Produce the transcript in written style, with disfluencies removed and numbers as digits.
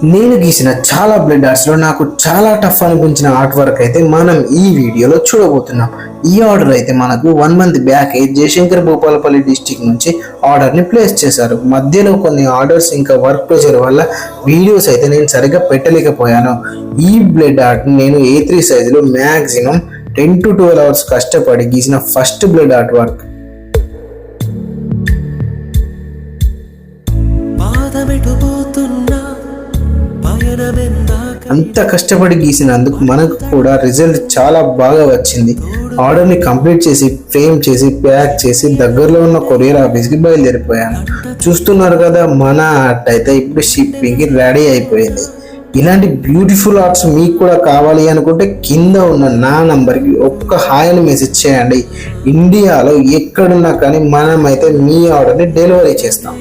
నేను గీసిన చాలా బ్లడ్ ఆర్ట్స్ లో నాకు చాలా టఫ్ అనిపించిన ఆర్ట్ వర్క్ అయితే మనం ఈ వీడియోలో చూడబోతున్నాం. ఈ ఆర్డర్ అయితే మనకు 1 month back Jayashankar Bhupalpally district నుంచి ఆర్డర్ ని ప్లేస్ చేశారు. మధ్యలో కొన్ని ఆర్డర్స్ ఇంకా వర్క్ ప్రెషర్ వల్ల వీడియోస్ అయితే నేను సరిగ్గా పెట్టలేకపోయాను. ఈ బ్లడ్ ఆర్ట్ నేను A3 సైజులో మ్యాక్సిమం 10 to 12 hours కష్టపడి గీసిన ఫస్ట్ బ్లడ్ ఆర్ట్ వర్క్. అంత కష్టపడి గీసినందుకు మనకు కూడా రిజల్ట్ చాలా బాగా వచ్చింది. ఆర్డర్ని కంప్లీట్ చేసి ఫ్రేమ్ చేసి ప్యాక్ చేసి దగ్గరలో ఉన్న కొరియర్ ఆఫీస్కి బయలుదేరిపోయాను. చూస్తున్నారు కదా, మన ఆర్ట్ అయితే ఇప్పుడు షిప్పింగ్కి రెడీ అయిపోయింది. ఇలాంటి బ్యూటిఫుల్ ఆర్ట్స్ మీకు కూడా కావాలి అనుకుంటే కింద ఉన్న నా నంబర్కి ఒక్క హాయ్ అని మెసేజ్ చేయండి. ఇండియాలో ఎక్కడున్నా కానీ మనమైతే మీ ఆర్డర్ని డెలివరీ చేస్తాం.